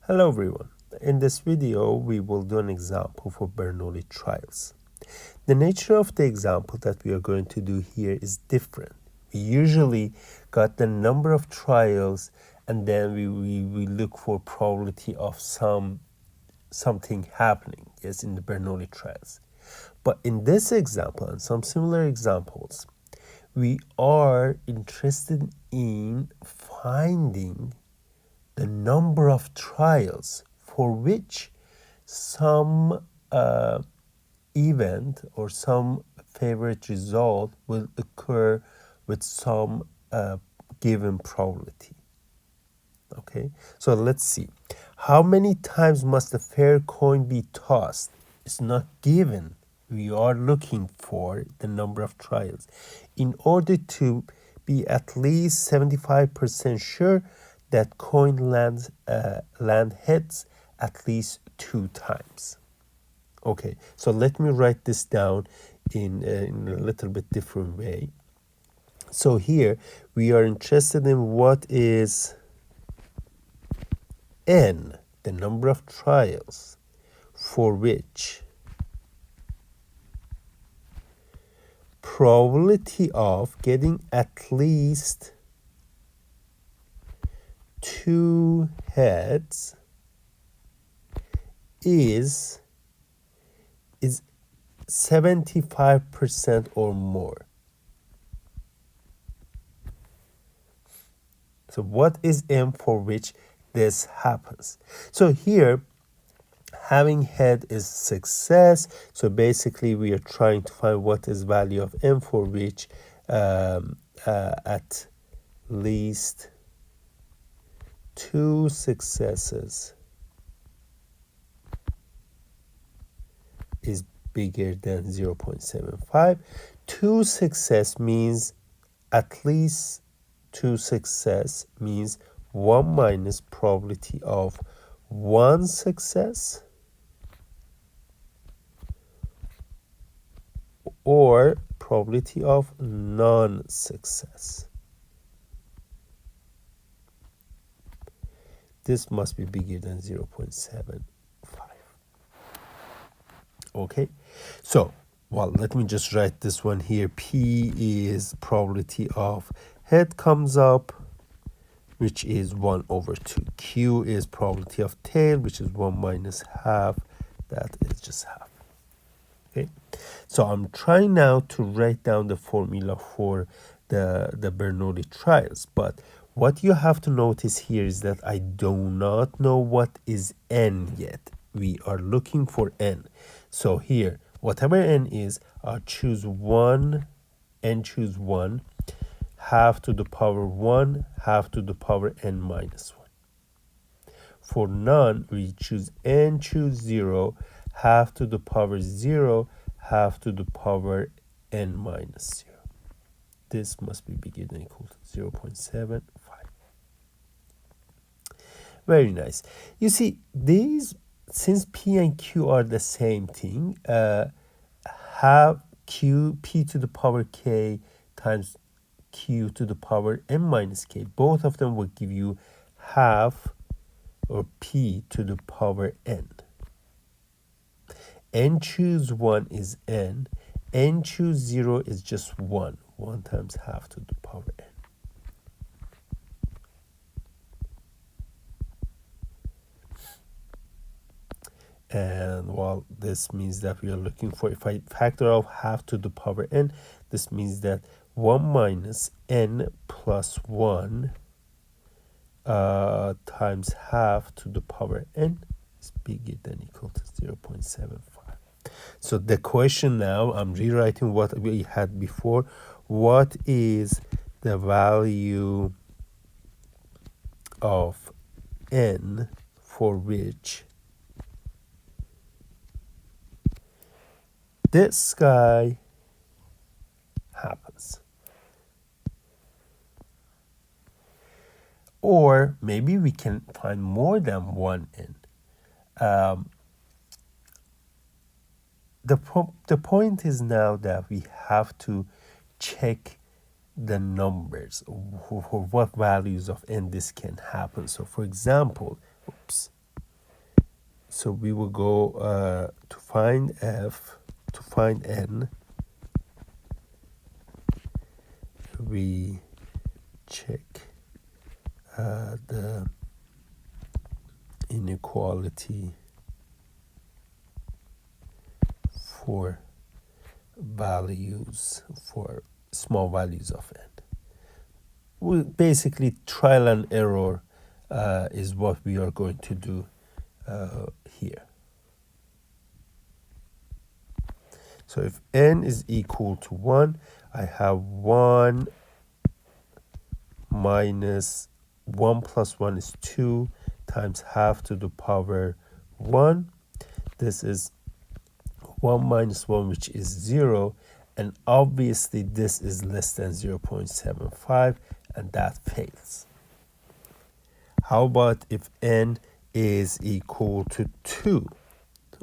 Hello everyone. In this video, we will do an example for Bernoulli trials. The nature of the example that we are going to do here is different. We usually got the number of trials and then we look for probability of something happening, yes, in the Bernoulli trials. But in this example and some similar examples, we are interested in finding the number of trials for which some event or some favorite result will occur with some given probability. Okay, so let's see. How many times must a fair coin be tossed? It's not given. We are looking for the number of trials. In order to be at least 75% sure that coin land heads at least 2 times. Okay, so let me write this down in a little bit different way. So here we are interested in what is n, the number of trials for which probability of getting at least 2 heads is 75% or more. So what is m for which this happens? So here, having head is success. So basically we are trying to find what is value of m for which at least 2 successes is bigger than 0.75. 2 success means at least 2 success means 1 minus probability of 1 success or probability of non-success. This must be bigger than 0.75. Okay, so let me just write this one here. P is probability of head comes up, which is 1/2. Q is probability of tail, which is 1 minus half. That is just half. Okay, so I'm trying now to write down the formula for the Bernoulli trials, but what you have to notice here is that I do not know what is n yet. We are looking for n. So here, whatever n is, I'll choose 1, n choose 1, half to the power 1, half to the power n minus 1. For none, we choose n choose 0, half to the power 0, half to the power n minus 0. This must be bigger than or equal to 0.75. Very nice. You see, these, since P and Q are the same thing, have P to the power K times Q to the power n minus K. Both of them will give you half or P to the power n. N choose 1 is n. N choose 0 is just 1. 1 times half to the power n. And this means that we are looking for, if I factor out half to the power n, this means that 1 minus n plus 1 times half to the power n is bigger than or equal to 0.75. So the question now, I'm rewriting what we had before. What is the value of n for which this guy happens? Or maybe we can find more than one n. The point is now that we have to check the numbers for what values of n this can happen. So for example, So we will go to find f, to find n, we check the inequality for values, for small values of n. We basically trial and error is what we are going to do here. So if n is equal to 1, I have 1 minus 1 plus 1 is 2 times half to the power 1. This is 1 minus 1, which is 0. And obviously this is less than 0.75, and that fails. How about if n is equal to 2?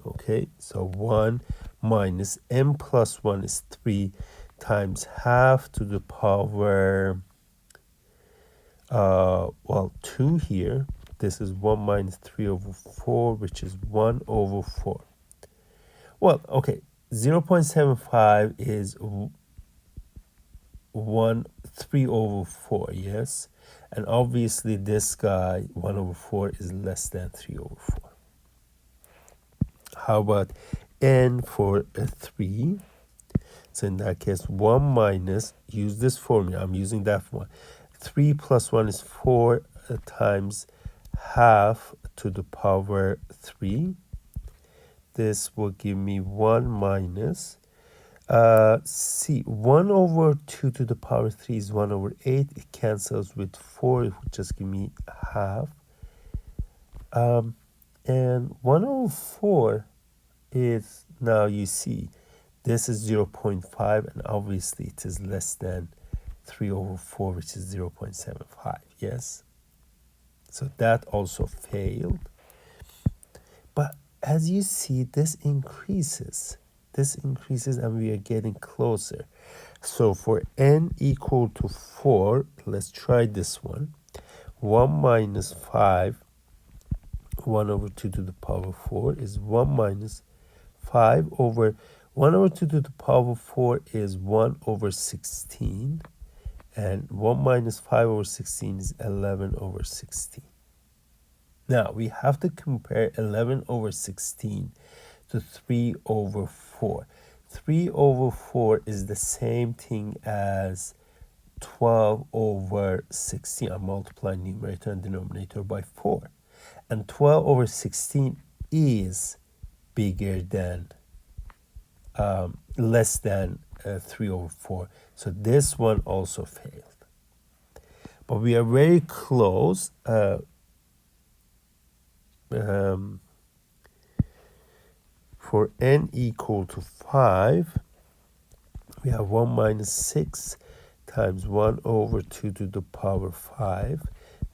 Okay, so 1 minus n plus 1 is 3 times half to the power, 2 here. This is 1 minus 3 over 4, which is 1 over 4. Well, okay, 0.75 is 3 over 4, yes? And obviously this guy, 1 over 4, is less than 3 over 4. How about n for a 3? So in that case, 1 minus, use this formula, I'm using that one. 3 plus 1 is 4 times half to the power 3. This will give me 1 minus, 1 over 2 to the power 3 is 1 over 8. It cancels with 4, it will just give me half. And 1 over 4 is, now you see, this is 0.5, and obviously it is less than 3 over 4, which is 0.75, yes? So that also failed. But as you see, this increases, and we are getting closer. So for n equal to 4, let's try this one. 1 minus 5, 1 over 2 to the power 4 is 1 minus 5 over 1 over 2 to the power 4 is 1 over 16. And 1 minus 5 over 16 is 11 over 16. Now, we have to compare 11 over 16 to 3 over 4. 3 over 4 is the same thing as 12 over 16. I'm multiplying numerator and denominator by 4. And 12 over 16 is bigger than, less than 3 over 4. So this one also failed. But we are very close. For n equal to 5, we have 1 minus 6 times 1 over 2 to the power 5.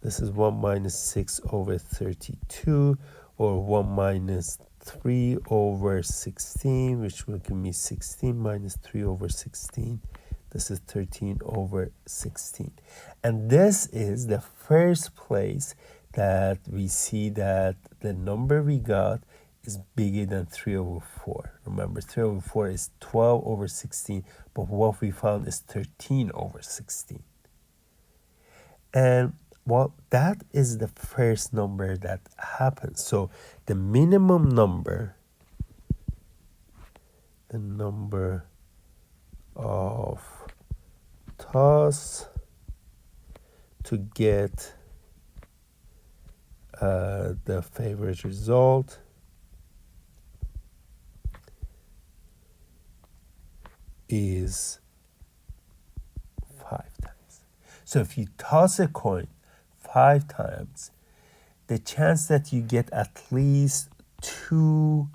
This is 1 minus 6 over 32, or 1 minus 3 over 16, which will give me 16 minus 3 over 16. This is 13 over 16. And this is the first place that we see that the number we got is bigger than 3 over 4. Remember, 3 over 4 is 12 over 16, but what we found is 13 over 16. And well, that is the first number that happens. So the minimum number, the number of toss to get the favorite result is 5 times. So if you toss a coin 5 times, the chance that you get at least 2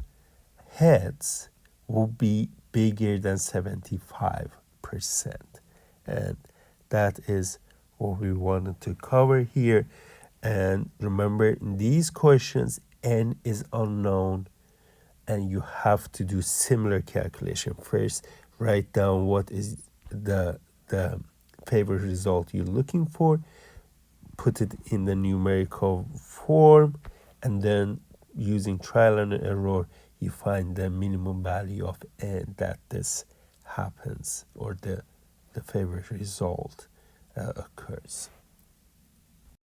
heads will be bigger than 75%. And that is what we wanted to cover here. And remember, in these questions, n is unknown, and you have to do similar calculation. First, write down what is the favorite result you're looking for, put it in the numerical form, and then using trial and error, you find the minimum value of n that this happens, or the favorite result occurs.